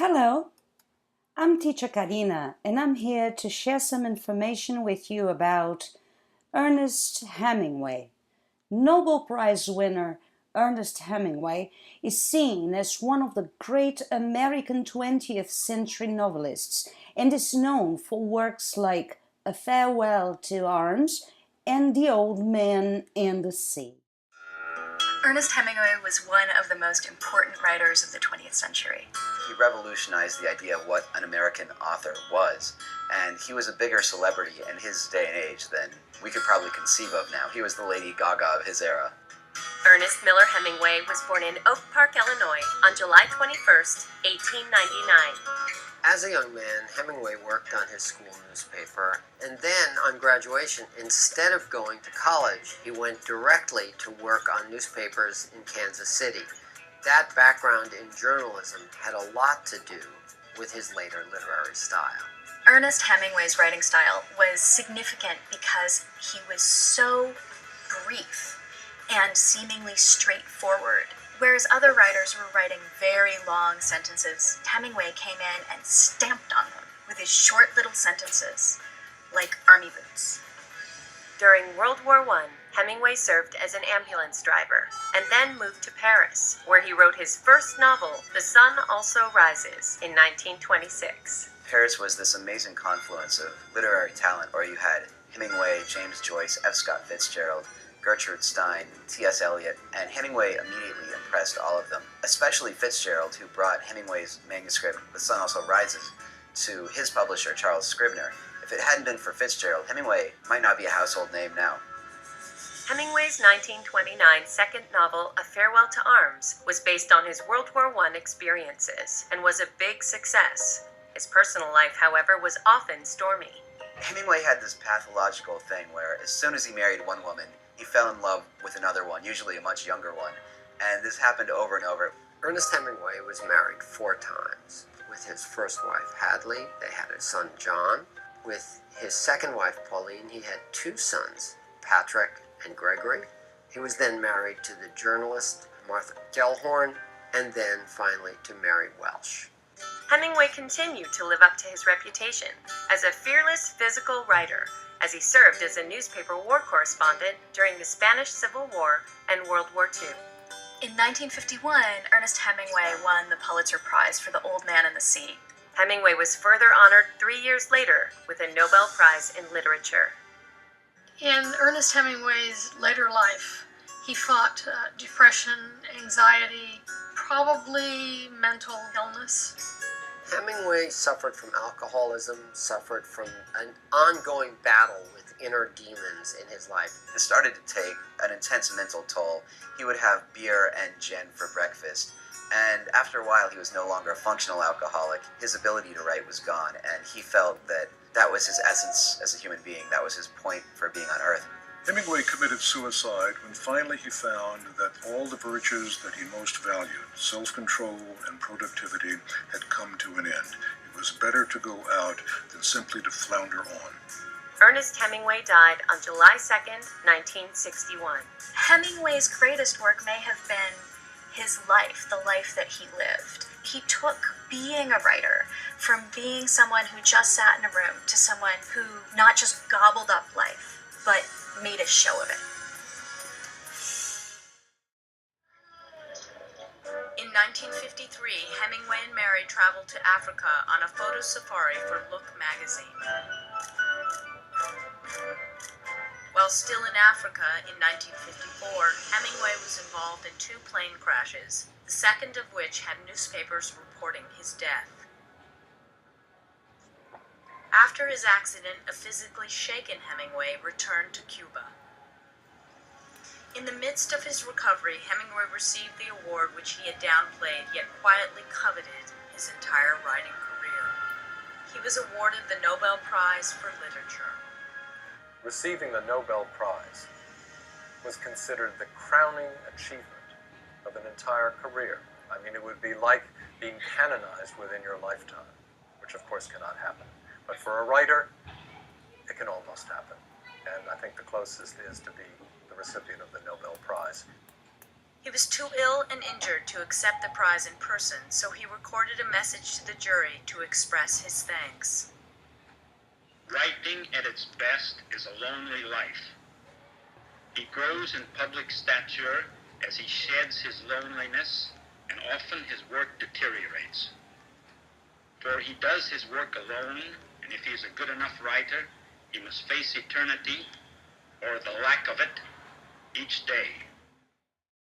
Hello, I'm teacher Karina, and I'm here to share some information with you about Ernest Hemingway. Nobel Prize winner Ernest Hemingway is seen as one of the great American 20th century novelists and is known for works like A Farewell to Arms and The Old Man and the Sea. Ernest Hemingway was one of the most important writers of the 20th century. He revolutionized the idea of what an American author was, and he was a bigger celebrity in his day and age than we could probably conceive of now. He was the Lady Gaga of his era. Ernest Miller Hemingway was born in Oak Park, Illinois on July 21st, 1899. As a young man, Hemingway worked on his school newspaper, and then on graduation, instead of going to college, he went directly to work on newspapers in Kansas City. That background in journalism had a lot to do with his later literary style. Ernest Hemingway's writing style was significant because he was so brief and seemingly straightforward. Whereas other writers were writing very long sentences, Hemingway came in and stamped on them with his short little sentences, like army boots. During World War I, Hemingway served as an ambulance driver and then moved to Paris, where he wrote his first novel, The Sun Also Rises, in 1926. Paris was this amazing confluence of literary talent where you had Hemingway, James Joyce, F. Scott Fitzgerald, Gertrude Stein, T.S. Eliot, and Hemingway immediately impressed all of them, especially Fitzgerald, who brought Hemingway's manuscript, The Sun Also Rises, to his publisher, Charles Scribner. If it hadn't been for Fitzgerald, Hemingway might not be a household name now. Hemingway's 1929 second novel, A Farewell to Arms, was based on his World War I experiences and was a big success. His personal life, however, was often stormy. Hemingway had this pathological thing where as soon as he married one woman, he fell in love with another one, usually a much younger one, and this happened over and over. Ernest Hemingway was married 4 times. With his first wife, Hadley, they had a son, John. With his second wife, Pauline, he had 2 sons, Patrick and Gregory. He was then married to the journalist Martha Gellhorn, and then finally to Mary Welsh. Hemingway continued to live up to his reputation as a fearless physical writer, as he served as a newspaper war correspondent during the Spanish Civil War and World War II. In 1951, Ernest Hemingway won the Pulitzer Prize for The Old Man and the Sea. Hemingway was further honored 3 years later with a Nobel Prize in Literature. In Ernest Hemingway's later life, he fought depression, anxiety, probably mental illness. Hemingway suffered from alcoholism, suffered from an ongoing battle with inner demons in his life. It started to take an intense mental toll. He would have beer and gin for breakfast, and after a while he was no longer a functional alcoholic. His ability to write was gone, and he felt that that was his essence as a human being. That was his point for being on Earth. Hemingway committed suicide when finally he found that all the virtues that he most valued, self-control and productivity, had come to an end. It was better to go out than simply to flounder on. Ernest Hemingway died on July 2nd, 1961. Hemingway's greatest work may have been his life, the life that he lived. He took being a writer from being someone who just sat in a room to someone who not just gobbled up life, but made a show of it. In 1953, Hemingway and Mary traveled to Africa on a photo safari for Look magazine. While still in Africa in 1954, Hemingway was involved in 2 plane crashes, the second of which had newspapers reporting his death. After his accident, a physically shaken Hemingway returned to Cuba. In the midst of his recovery, Hemingway received the award which he had downplayed yet quietly coveted his entire writing career. He was awarded the Nobel Prize for Literature. Receiving the Nobel Prize was considered the crowning achievement of an entire career. I mean, it would be like being canonized within your lifetime, which of course cannot happen. But for a writer, it can almost happen. And I think the closest is to be the recipient of the Nobel Prize. He was too ill and injured to accept the prize in person, so he recorded a message to the jury to express his thanks. Writing at its best is a lonely life. He grows in public stature as he sheds his loneliness, and often his work deteriorates. For he does his work alone, and if he is a good enough writer, he must face eternity, or the lack of it, each day.